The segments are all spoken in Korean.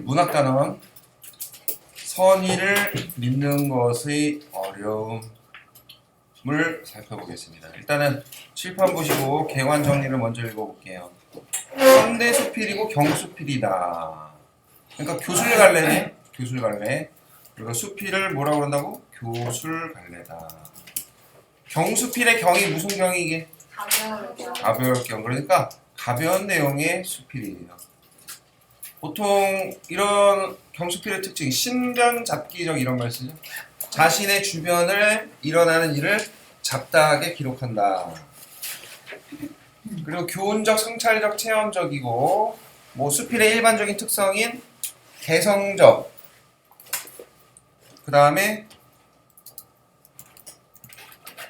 문학단원 선의를 믿는 것의 어려움을 살펴보겠습니다. 일단은 칠판 보시고 개관 정리를 먼저 읽어볼게요. 현대수필이고 경수필이다. 그러니까 교술갈래네. 교술갈래. 그리고 수필을 뭐라고 그런다고? 교술갈래다. 경수필의 경이 무슨 경이 이게? 가벼울 경. 그러니까 가벼운 내용의 수필이에요. 보통 이런 경수필의 특징이 신변잡기적 이런 말 쓰죠. 자신의 주변을 일어나는 일을 잡다하게 기록한다. 그리고 교훈적, 성찰적, 체험적이고 뭐 수필의 일반적인 특성인 개성적, 그 다음에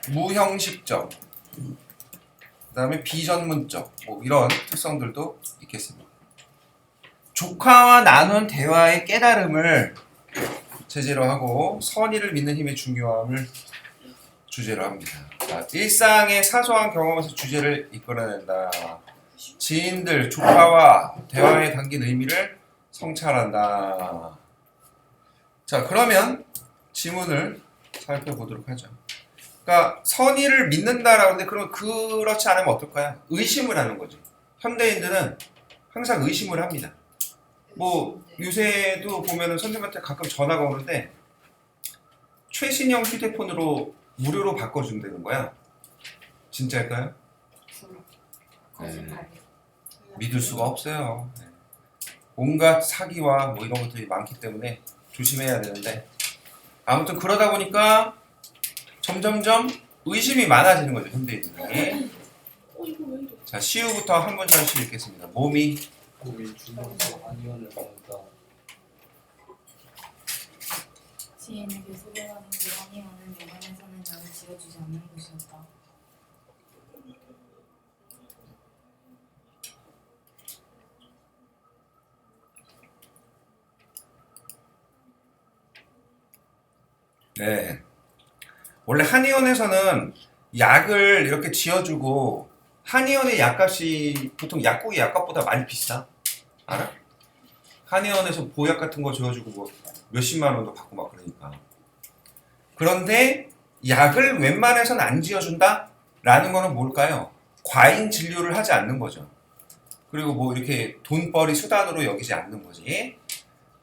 무형식적, 그 다음에 비전문적 뭐 이런 특성들도 있겠습니다. 조카와 나눈 대화의 깨달음을 제재로 하고 선의를 믿는 힘의 중요함을 주제로 합니다. 자, 일상의 사소한 경험에서 주제를 이끌어낸다. 지인들, 조카와 대화에 담긴 의미를 성찰한다. 자, 그러면 지문을 살펴보도록 하죠. 그러니까 선의를 믿는다라고 하는데 그러면 그렇지 않으면 어떨까요? 의심을 하는 거죠. 현대인들은 항상 의심을 합니다. 뭐 요새도 보면은 선생님한테 가끔 전화가 오는데 최신형 휴대폰으로 무료로 바꿔준다는 거야. 진짜일까요? 네. 믿을 수가 없어요. 네. 온갖 사기와 뭐 이런 것들이 많기 때문에 조심해야 되는데 아무튼 그러다 보니까 점점점 의심이 많아지는 거죠, 현대인들이. 자, 시우부터 한 문장씩 읽겠습니다. 몸이 주먹으로 한의원을 가니까 지인에게 소개하는 그 한의원은 영화에서는 나를 지어주지 않는 곳이었다. 네. 원래 한의원에서는 약을 이렇게 지어주고 한의원의 약값이 보통 약국의 약값보다 많이 비싸. 알아? 한의원에서 보약 같은 거 지어주고 뭐 몇십만 원도 받고 막 그러니까. 그런데 약을 웬만해서는 안 지어준다? 라는 거는 뭘까요? 과잉 진료를 하지 않는 거죠. 그리고 뭐 이렇게 돈벌이 수단으로 여기지 않는 거지.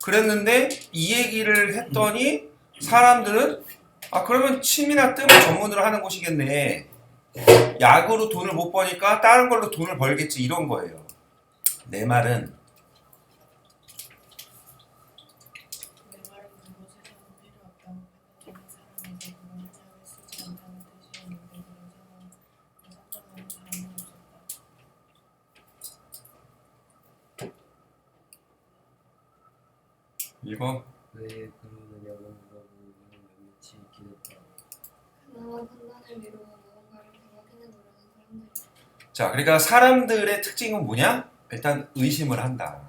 그랬는데 이 얘기를 했더니 사람들은 아 그러면 침이나 뜸을 전문으로 하는 곳이겠네. 약으로 돈을 못 버니까 다른 걸로 돈을 벌겠지 이런 거예요. 내 말은 내 말은 그곳에서는 필요 없다고 판단하는 사람에게 그런 약을 쓰지 않다는 뜻이었는데 그런 상황을 상정하는 사람은 없었다. 1번. 왜 그러느냐고 물어보고는 며칠 기다렸다. 그나마 판단을 미루고 무언가를 더 확인해 보려는 사람들이 자, 그러니까 사람들의 특징은 뭐냐? 일단 의심을 한다.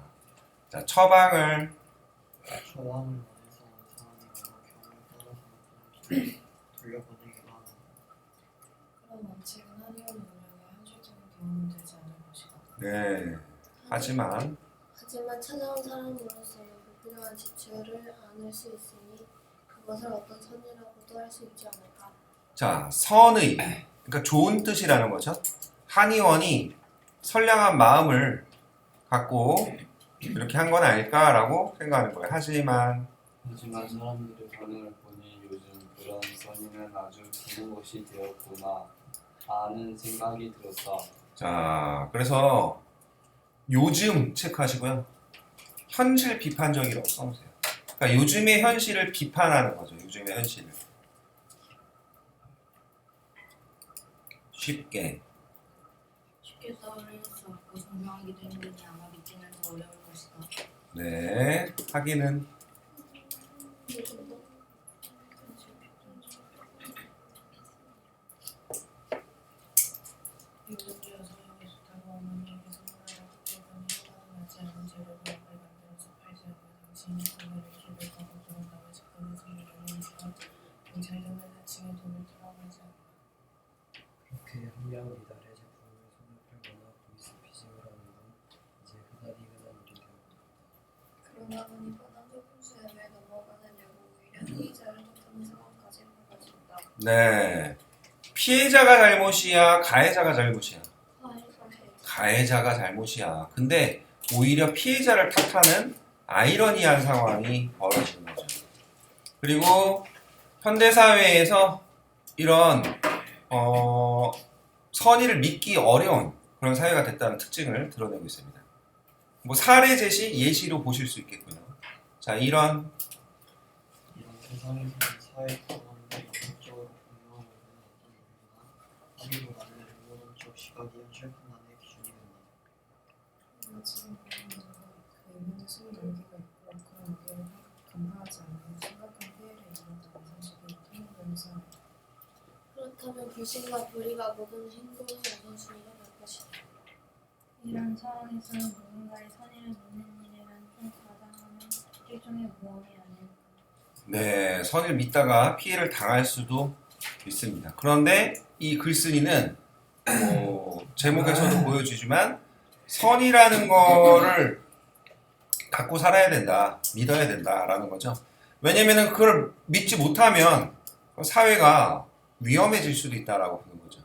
자, 처방을 처방을 말해서 상황이거나 경우에 따라서는 돌려보내기도 하고 그런 원칙은 한의원 운영에 현실적인 도움은 되지 않을 것이다. 네. 하지만 찾아온 사람으로서는 불필요한 지출을 않을 수 있으니 그것을 어떤 선이라고도 할 수 있지 않을까? 자, 선의 그러니까 좋은 뜻이라는 거죠. 한의원이 선량한 마음을 갖고 이렇게 한 건 아닐까라고 생각하는 거예요. 하지만 사람들의 반응을 보니 요즘 그런 선의는 아주 드문 것이 되었구나 하는 생각이 들었다. 자, 그래서 요즘 체크하시고요. 현실 비판적이라고 써보세요. 그러니까 요즘의 현실을 비판하는 거죠. 요즘의 현실을. 쉽게. 쉽게 떠올릴 수 없고 증명하기도 힘드니 아마 믿기는 더 어려울 것이다. 네. 하기는 이웃들여 소용이 좋다고 어머니에게 선물하라고 했더니 하나도 나지 않은 재료로 약을 만들어서 팔지 않으면 당신이 돈을 기를 거고 그런 다음에 접근을 생기려는 경찰들은 사칭에 돈을 투하하지 않는다. 그렇게 한량 이달의 제품을 손에 팔거나 보이스피싱을 하는 건 이제 흔하디 흔한 일이 되었다. 그러나 선이보다 좁은 수яб에 넘어가느냐고 오히려 피해자를 탓하는 상황까지 벌어진다. 네. 피해자가 잘못이야, 가해자가 잘못이야? 가해자가 잘못이야. 근데 오히려 피해자를 탓하는 아이러니한 상황이 벌어지는 거죠. 그리고 현대사회에서 이런 선의를 믿기 어려운 그런 사회가 됐다는 특징을 드러내고 있습니다. 뭐 사례 제시, 예시로 보실 수 있겠고요. 자, 이런 세상에서 사회 구성원들이 적극적으로 공유하고 있는 어떤 논리나 합의보다는 일본적 시각이 현실 판단의 기준이 된다. 지금 보는 그 의문의 수위 단계가 있고 그런 의견을 감당하지 않으면 심각한 피해를 입는다는 사실이 통용되는 사회. 그렇다면 불신과 불의가 모든 행동의 우선순위가 될 것이다. 이런 상황에서 누군가의 선의를 믿는 일이란 좀 과장하는 일종의 모험이 아닐까. 네, 선을 믿다가 피해를 당할 수도 있습니다. 그런데 이 글쓴이는 제목에서도 보여주지만 선이라는 거를 갖고 살아야 된다, 믿어야 된다라는 거죠. 왜냐면은 그걸 믿지 못하면 사회가 위험해질 수도 있다라고 보는 거죠.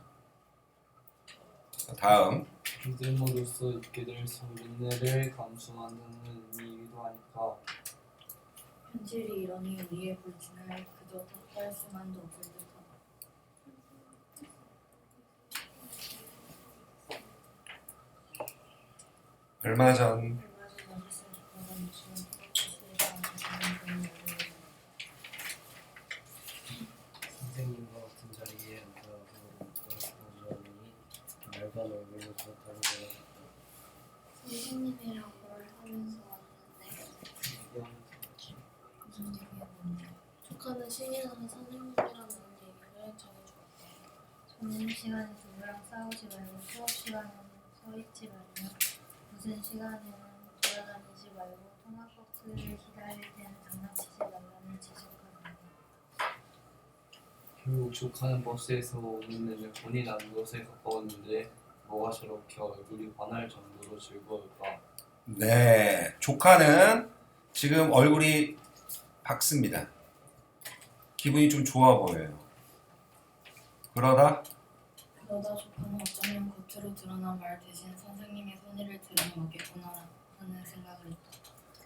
다음. 믿음으로써 있게 될 선민회를 감수하는 의미이기도 하니까 현실이 이러니 우리의 불신을 그저 탓할 수만도 없을 듯하다. 얼마 전 얼마 전 어렸을 적과는 지금 프로세스가 가장 좋은 예를 선생님과 같은 자리에 앉아서 보자니 말과 얼굴로 그렇다고 대답했다. 선생님이랑 뭘 하면서 왔는데 얘기하면서 같이 무슨 얘기야 뭔데? 조카는 신이라는 선생님이라는 얘기를 전해주었다. 점심 시간에 누구랑 싸우지 말고 수업 시간에는 서 있지 말며 무슨 시간에는 돌아다니지 말고 통학버스를 기다릴 때는 장난치지 말라는 지적을 한다. 결국 조카는 버스에서 오는 내내 본이 난 곳에 가까웠는데 뭐가 저렇게 얼굴이 환할 정도로 즐거울까. 네, 조카는 지금 얼굴이 밝습니다. 기분이 좀 좋아 보여요. 그러다 조카는 어쩌면 겉으로 드러난 말 대신 선생님의 선의를 들어먹겠구나 하는 생각을 했다.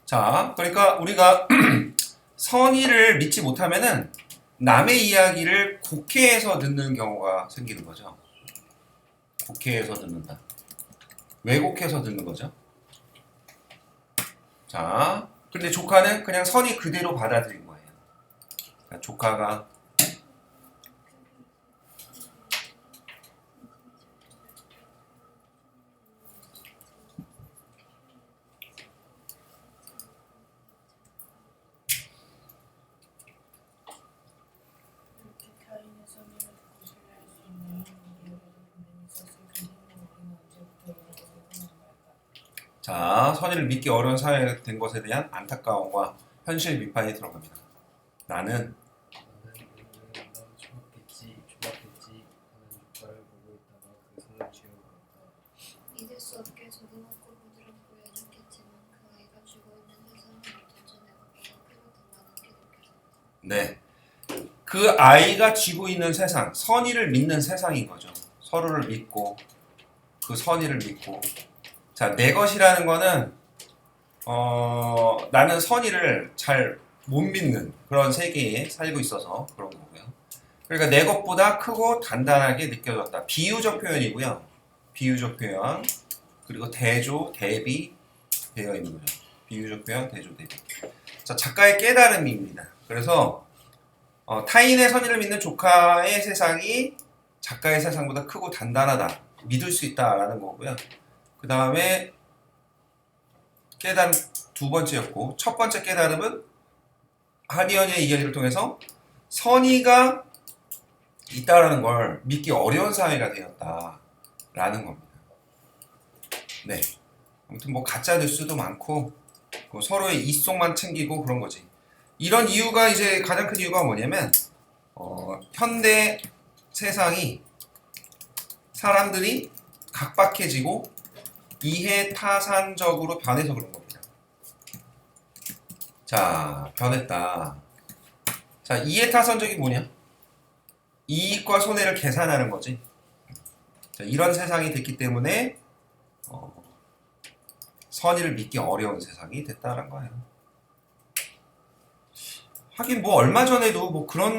자, 그러니까 우리가 선의를 믿지 못하면은 남의 이야기를 국회에서 듣는 경우가 생기는 거죠. 국회에서 듣는다. 왜곡해서 듣는 거죠. 자, 근데 조카는 그냥 선의 그대로 받아들인 거예요. 그러니까 조카가 이렇게 타인의 선의를 듣고 신뢰할 수 있는 우리에게도 분명히 있었을 텐데 우리는 언제부터 이런 것을 끊은 걸까? 자, 선의를 믿기 어려운 사회가 된 것에 대한 안타까움과 현실 비판이 들어갑니다. 나는 나는 오늘 좋았겠지 하는 조카를 보고 있다가 그 손을 쥐어버렸다. 믿을 수 없게 조그맣고 부드럽고 예죽겠지만 그 아이가 쥐고 있는 세상은 어쩐지 내가 보다 크고 단단한 게 느껴졌다. 네, 그 아이가 쥐고 있는 세상, 선의를 믿는 세상인 거죠. 서로를 믿고 그 선의를 믿고. 자, 내 것이라는 거는 나는 선의를 잘 못 믿는 그런 세계에 살고 있어서 그런 거고요. 그러니까 내 것보다 크고 단단하게 느껴졌다. 비유적 표현이고요. 비유적 표현. 그리고 대조, 대비 되어 있는 거죠. 비유적 표현, 대조, 대비. 자, 작가의 깨달음입니다. 그래서 타인의 선의를 믿는 조카의 세상이 작가의 세상보다 크고 단단하다. 믿을 수 있다라는 거고요. 그 다음에 깨달음 두 번째였고, 첫 번째 깨달음은 한의원의 이야기를 통해서 선의가 있다라는 걸 믿기 어려운 사회가 되었다라는 겁니다. 네. 아무튼 뭐 가짜 뉴스도 많고 서로의 이속만 챙기고 그런 거지. 이런 이유가 이제 가장 큰 이유가 뭐냐면 현대 세상이 사람들이 각박해지고 이해타산적으로 변해서 그런 겁니다. 자, 변했다. 자, 이해타선적이 뭐냐? 이익과 손해를 계산하는 거지. 자, 이런 세상이 됐기 때문에 선의를 믿기 어려운 세상이 됐다는 거예요. 하긴 뭐 얼마 전에도 뭐 그런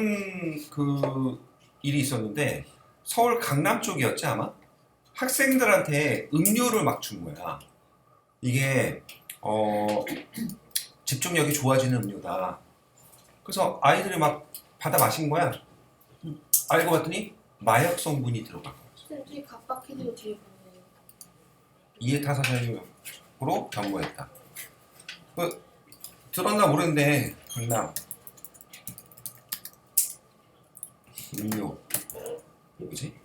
그 일이 있었는데 서울 강남 쪽이었지 아마? 학생들한테 음료를 막 준 거야. 이게 집중력이 좋아지는 음료다. 그래서 아이들이 막 받아 마신 거야. 알고 봤더니 마약 성분이 들어간 거야. 쌤 뒤에 갑박히는 뒤에 보세요. 이해타산적으로 경고했다. 들었나 모르는데 강남 음료 뭐지?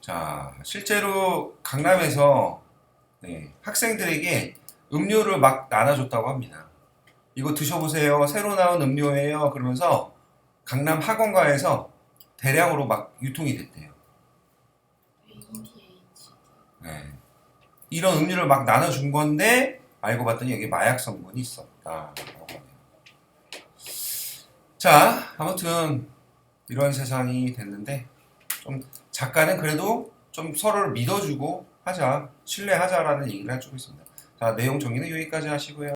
자, 실제로 강남에서 학생들에게 음료를 막 나눠줬다고 합니다. 이거 드셔보세요. 새로 나온 음료예요. 그러면서 강남 학원가에서 대량으로 막 유통이 됐대요. ADH. 네. 이런 음료를 막 나눠준 건데 알고 봤더니 여기 마약 성분이 있었다. 자, 아무튼 이런 세상이 됐는데 좀 작가는 그래도 좀 서로를 믿어주고 하자, 신뢰하자라는 얘기를 해주고 있습니다. 자, 내용 정리는 여기까지 하시고요.